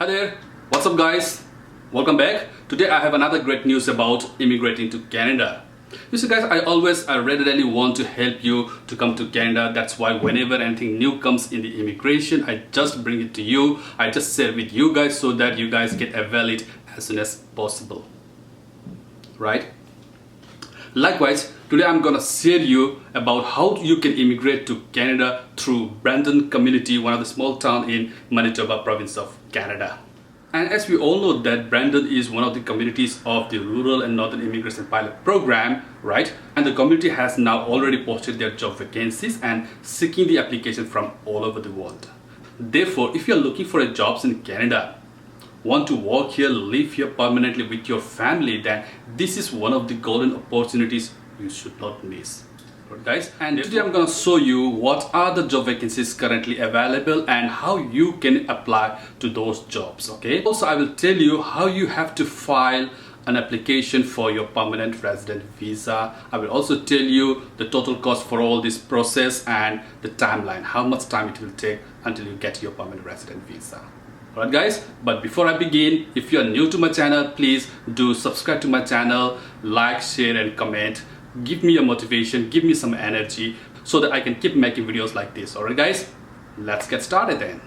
Hi there, what's up guys? Welcome back. Today I have another great news about immigrating to Canada. You see guys, I regularly want to help you to come to Canada. That's why whenever anything new comes in the immigration, I just bring it to you. I just share with you guys so that you guys can avail it as soon as possible. Right? Likewise, today I'm gonna share you about how you can immigrate to Canada through Brandon community, one of the small town in Manitoba province of Canada. And as we all know that Brandon is one of the communities of the Rural and Northern Immigration Pilot Program, right? And the community has now already posted their job vacancies and seeking the application from all over the world. Therefore, if you're looking for a jobs in Canada, want to work here, live here permanently with your family, then this is one of the golden opportunities you should not miss. Right, guys, and today I'm going to show you what are the job vacancies currently available and how you can apply to those jobs. Okay, also I will tell you how you have to file an application for your permanent resident visa. I will also tell you the total cost for all this process and the timeline, how much time it will take until you get your permanent resident visa. Alright guys, but before I begin, if you are new to my channel, please do subscribe to my channel, like, share and comment. Give me a motivation, give me some energy so that I can keep making videos like this. Alright guys, let's get started then.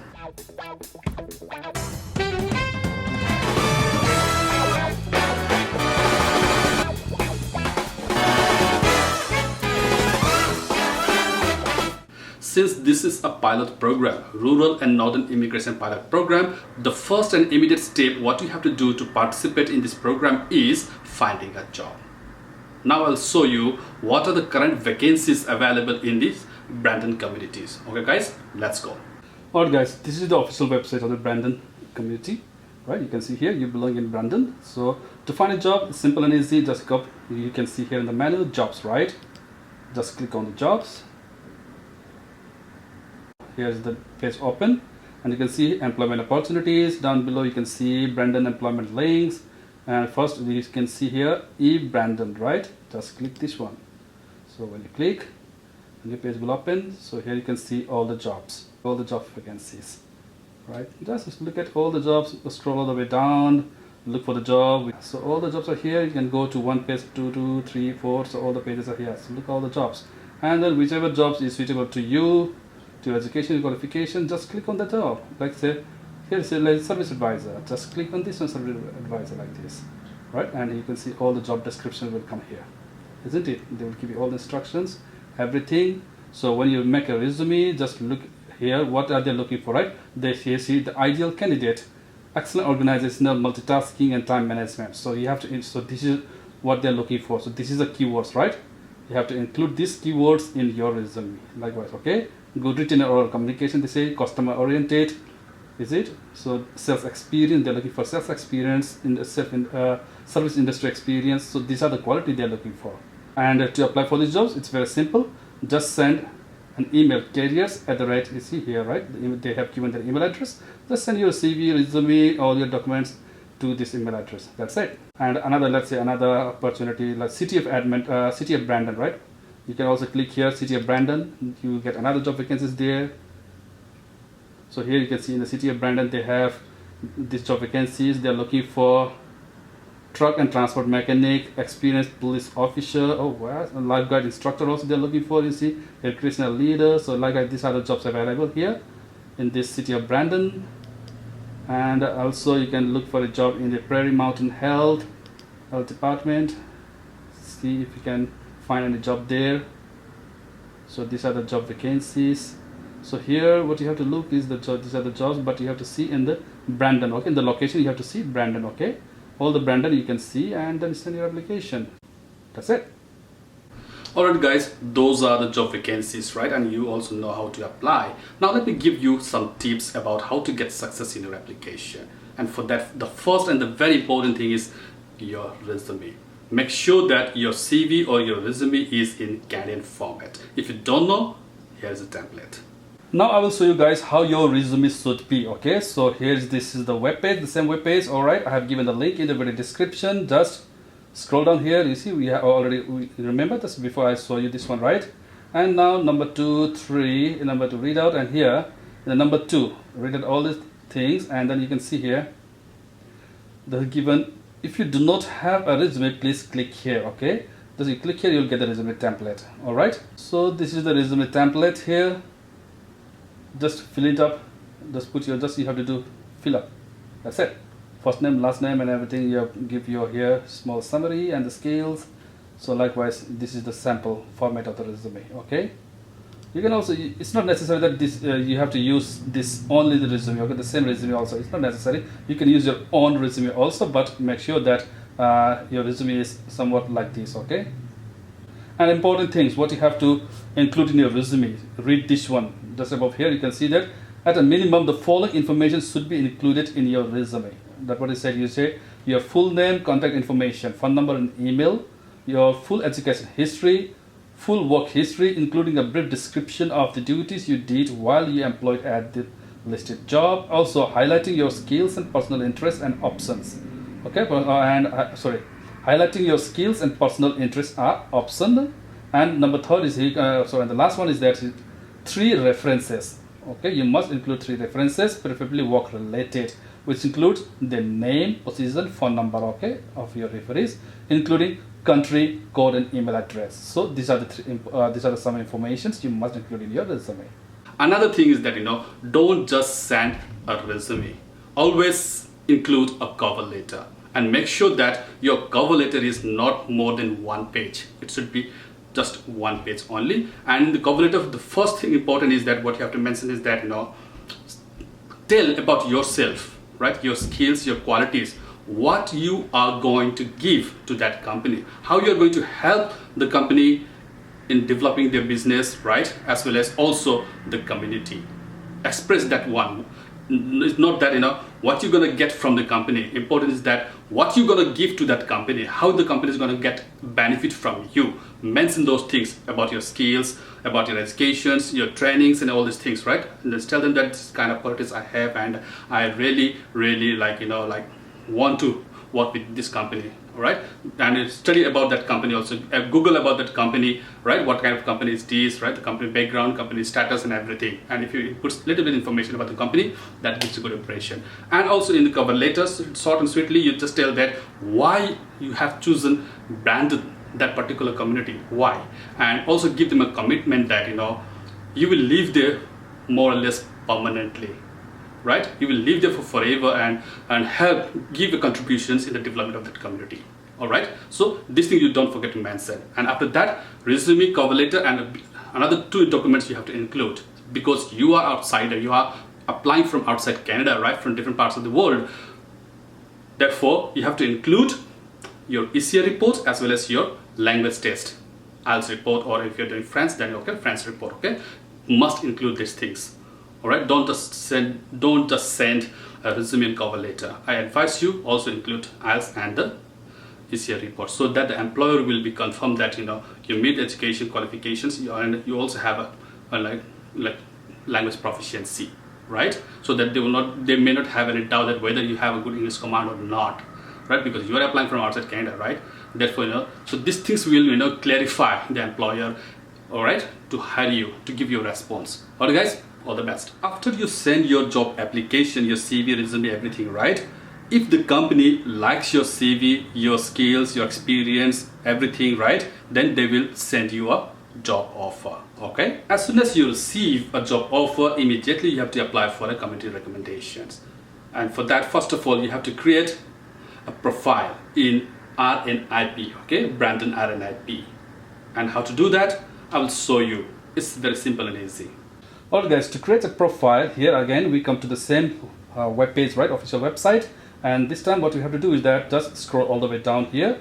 Since this is a pilot program, Rural and Northern Immigration Pilot Program, the first and immediate step what you have to do to participate in this program is finding a job. Now I'll show you what are the current vacancies available in these Brandon communities. Okay guys, let's go. Alright guys, this is the official website of the Brandon community. Right, you can see here you belong in Brandon. So to find a job, it's simple and easy. Just go, you can see here in the menu, jobs, right? Just click on the jobs. Here's the page open and you can see employment opportunities. Down below you can see Brandon employment links, and first you can see here Brandon, right? Just click this one. So when you click, a new page will open. So here you can see all the jobs, all the job vacancies, right? Just look at all the jobs, scroll all the way down, look for the job. So all the jobs are here. You can go to one page, 2, 3, 4. So all the pages are here. So look at all the jobs, and then whichever jobs is suitable to you, to your education qualification, just click on the job. Like say, here's a service advisor. Just click on this one, service advisor, like this, right? And you can see all the job description will come here, isn't it? They will give you all the instructions, everything. So when you make a resume, just look here. What are they looking for, right? They here see the ideal candidate, excellent organizational, multitasking, and time management. So you have to. So this is what they're looking for. So this is the keywords, right? You have to include these keywords in your resume. Likewise, okay. Good written and oral communication, they say, customer oriented, is it? So sales experience, they're looking for sales experience, in the service industry experience. So these are the quality they're looking for. And to apply for these jobs, it's very simple. Just send an email, careers at the rate, you see here, right? They have given their email address. Just send your CV, resume, all your documents to this email address. That's it. And another, let's say another opportunity, like city of Brandon, right? You can also click here, City of Brandon. You get another job vacancies there. So here you can see in the City of Brandon, they have these job vacancies. They're looking for truck and transport mechanic, experienced police officer. Oh wow, a lifeguard instructor also they're looking for. You see, recreational leader. So like these are the jobs available here in this City of Brandon. And also you can look for a job in the Prairie Mountain Health Department. See if you can find any job there. So these are the job vacancies. So here what you have to look is the job, these are the jobs, but you have to see in the Brandon, okay? In the location you have to see Brandon, okay? All the Brandon you can see, and then send your application. That's it. Alright guys, those are the job vacancies, right? And you also know how to apply. Now let me give you some tips about how to get success in your application. And for that, the first and the very important thing is your resume. Make sure that your CV or your resume is in Canadian format. If you don't know, here's a template. Now I will show you guys how your resume should be, okay? So this is the web page, the same web page, alright? I have given the link in the video description. Just scroll down here, you see we remember this before I show you this one, right? And now number 2, 3, number 2 read out, and here the number 2 read out all these things, and then you can see here the given. If you do not have a resume, please click here. Okay, just you click here, you'll get the resume template. All right, so this is the resume template here. Just fill it up. Just put your, just you have to do fill up. That's it. First name, last name, and everything. You have, give your here small summary and the skills. So likewise, this is the sample format of the resume. Okay, you can also, it's not necessary that this you have to use this only the resume. Okay, the same resume also, it's not necessary. You can use your own resume also, but make sure that your resume is somewhat like this. Okay, and important things what you have to include in your resume. Read this one just above here. You can see that at a minimum the following information should be included in your resume. That's what it said. You say your full name, contact information, phone number and email, your full education history, full work history including a brief description of the duties you did while you employed at the listed job, also highlighting your skills and personal interests and options. Okay, highlighting your skills and personal interests are optional. And number third is and the last one is that 3 references. Okay, you must include 3 references, preferably work related, which includes the name, position, phone number, okay, of your referees, including country, code, and email address. So these are the some informations you must include in your resume. Another thing is that don't just send a resume. Always include a cover letter, and make sure that your cover letter is not more than 1 page. It should be just 1 page only. And in the cover letter, the first thing important is that what you have to mention is that tell about yourself, right? Your skills, your qualities, what you are going to give to that company, how you are going to help the company in developing their business, right? As well as also the community. Express that one. It's not that what you're going to get from the company. Important is that what you're going to give to that company, how the company is going to get benefit from you. Mention those things about your skills, about your educations, your trainings, and all these things, right? And just tell them that this kind of qualities I have, and I really want to work with this company. All right, and study about that company also. Google about that company, right? What kind of company is this, right? The company background, company status, and everything. And if you put a little bit information about the company, that gives a good impression. And also in the cover letters, short and sweetly, you just tell that why you have chosen branded that particular community, why, and also give them a commitment that you will live there more or less permanently. Right, you will live there for forever and help give your contributions in the development of that community. All right, so this thing you don't forget to mention. And after that, resume, cover letter, and another 2 documents you have to include, because you are outsider, you are applying from outside Canada, right, from different parts of the world. Therefore, you have to include your ECA report as well as your language test, IELTS report, or if you're doing French, then okay, French report. Okay, must include these things. All right, don't just send a resume and cover letter. I advise you also include IELTS and the ECA report, so that the employer will be confirmed that you meet education qualifications, and you also have a like language proficiency, right? So that they may not have any doubt that whether you have a good English command or not, right? Because you are applying from outside Canada, right? Therefore, so these things will clarify the employer, all right, to hire you, to give you a response. All right, guys. All the best. After you send your job application, your CV, resume, everything, right? If the company likes your CV, your skills, your experience, everything, right? Then they will send you a job offer, okay? As soon as you receive a job offer, immediately you have to apply for a community recommendations. And for that, first of all, you have to create a profile in RNIP, okay? Brandon RNIP. And how to do that, I will show you. It's very simple and easy. Alright guys, to create a profile, here again we come to the same web page, right, official website, and this time what we have to do is that just scroll all the way down here,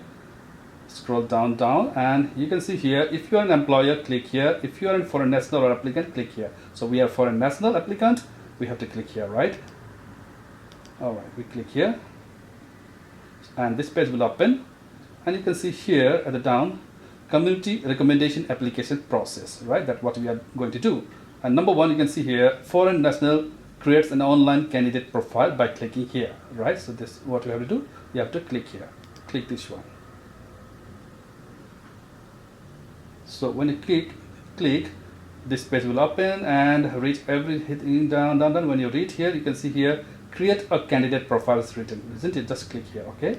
scroll down, and you can see here, if you are an employer, click here. If you are a foreign national or applicant, click here. So we are foreign national applicant, we have to click here, right? Alright, we click here, and this page will open, and you can see here at the down, community recommendation application process, right? That's what we are going to do. And number 1, you can see here, foreign national creates an online candidate profile by clicking here, right? So this, what you have to do, you have to click here, click this one. So when you click, this page will open and read everything down. When you read here, you can see here, create a candidate profile is written, isn't it? Just click here, okay,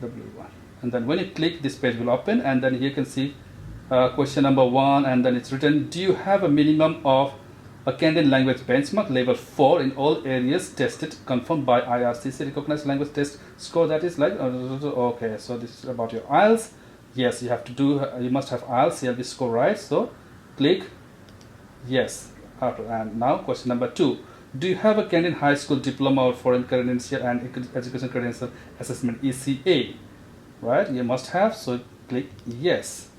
W1, and then when you click, this page will open, and then here you can see question number 1, and then it's written, do you have a minimum of a Canadian language benchmark level 4 in all areas tested confirmed by IRCC recognized language test score? That is like okay, so this is about your IELTS. Yes, you have to do, you must have IELTS CLB score, right? So click yes. And now question number 2, do you have a Canadian high school diploma or foreign credential and education credential assessment ECA? Right, you must have, so click yes.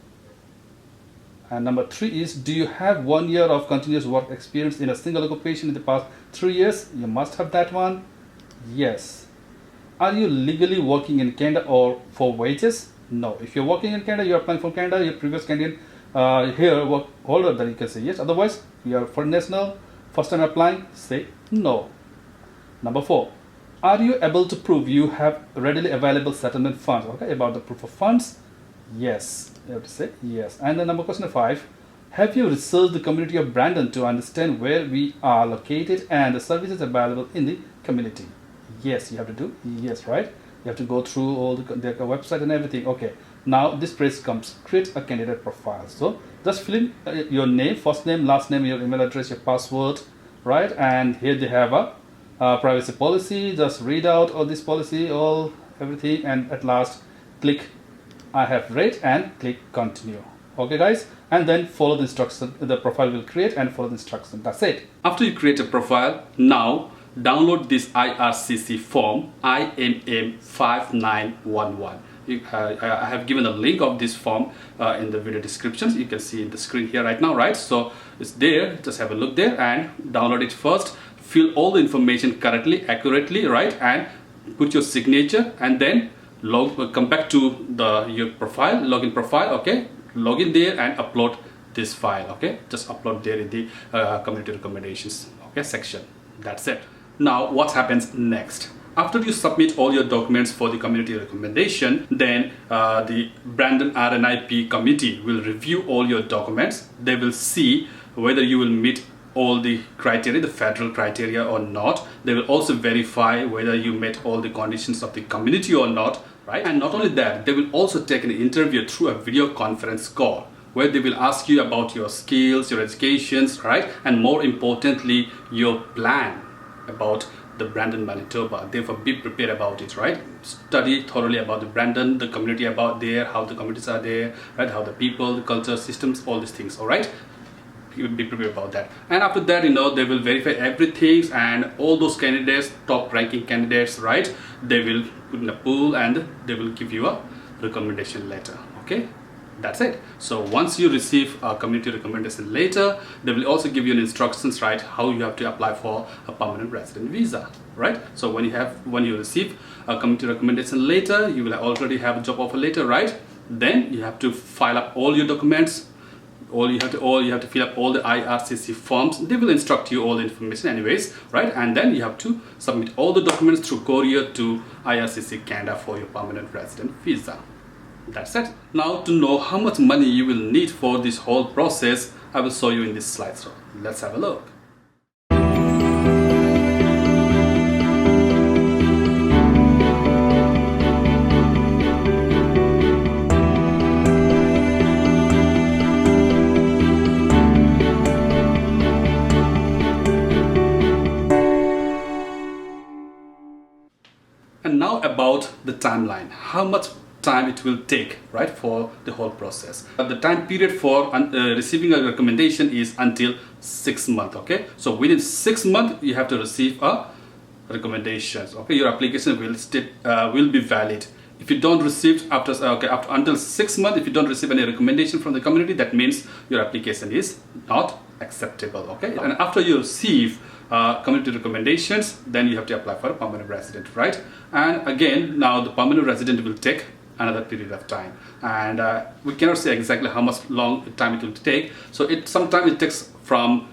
And number 3 is, do you have 1 year of continuous work experience in a single occupation in the past 3 years? You must have that one. Yes. Are you legally working in Canada or for wages? No. If you're working in Canada, you're applying for Canada, your previous Canadian here work holder, then you can say yes. Otherwise, you are foreign national, first time applying, say no. Number 4, are you able to prove you have readily available settlement funds? Okay, about the proof of funds, yes. You have to say yes. And then number question 5, have you researched the community of Brandon to understand where we are located and the services available in the community? Yes, you have to do yes, right? You have to go through all their website and everything. Okay, now this page comes, create a candidate profile. So just fill in your name, first name, last name, your email address, your password, right? And here they have a privacy policy. Just read out all this policy, everything, and at last click I have read and click continue. Okay guys, and then follow the instruction. The profile will create and follow the instruction. That's it. After you create a profile, now download this IRCC form IMM 5911. I have given a link of this form in the video descriptions. You can see in the screen here right now, right? So it's there, just have a look there and download it first. Fill all the information correctly, accurately, right? And put your signature, and then come back to your profile, login profile, okay? Log in there and upload this file, okay? Just upload there in the community recommendations, okay, section. That's it. Now what happens next? After you submit all your documents for the community recommendation, then the Brandon RNIP committee will review all your documents. They will see whether you will meet all the criteria, the federal criteria or not. They will also verify whether you met all the conditions of the community or not, right? And not only that, they will also take an interview through a video conference call where they will ask you about your skills, your educations, right? And more importantly, your plan about the Brandon, Manitoba. Therefore, be prepared about it, right? Study thoroughly about the Brandon, the community about there, how the communities are there, right? How the people, the culture, systems, all these things, all right? You would be prepared about that. And after that, you know, they will verify everything, and all those candidates, top ranking candidates, right? They will put in a pool and they will give you a recommendation letter, okay? That's it. So once you receive a community recommendation letter, they will also give you an instructions, right, how you have to apply for a permanent resident visa, right? So when you receive a community recommendation letter, you will already have a job offer letter, right? Then you have to file up all your documents. You have to fill up all the IRCC forms. They will instruct you all the information anyways, right? And then you have to submit all the documents through courier to IRCC Canada for your permanent resident visa. That's it. Now to know how much money you will need for this whole process, I will show you in this slide. So let's have a look. And now about the timeline. How much time it will take, right, for the whole process. The time period for receiving a recommendation is until 6 months, okay? So within 6 months you have to receive a recommendation, okay? Your application will be valid. If you don't receive until 6 months, if you don't receive any recommendation from the community, that means your application is not acceptable, okay? And after you receive community recommendations, then you have to apply for a permanent resident, right? And again, now the permanent resident will take another period of time, and we cannot say exactly how much long time it will take. So sometimes it takes from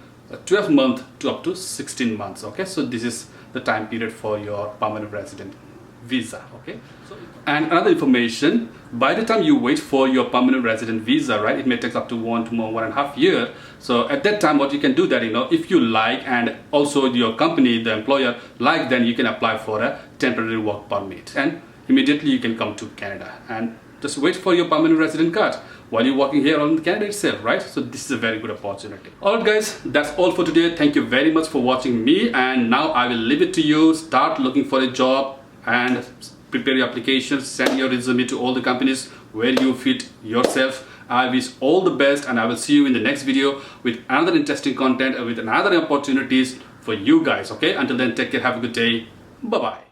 12 months to up to 16 months, okay? So this is the time period for your permanent resident visa. Okay. And another information, by the time you wait for your permanent resident visa, right, it may take up to 1.5 years. So at that time, what you can do that, if you like, and also your company, the employer like, then you can apply for a temporary work permit, and immediately you can come to Canada and just wait for your permanent resident card while you're working here in Canada itself, right? So this is a very good opportunity. Alright guys, that's all for today. Thank you very much for watching me, and now I will leave it to you. Start looking for a job and prepare your applications, send your resume to all the companies where you fit yourself. I wish all the best, and I will see you in the next video with another interesting content, with another opportunities for you guys. Okay, until then, take care, have a good day, bye bye.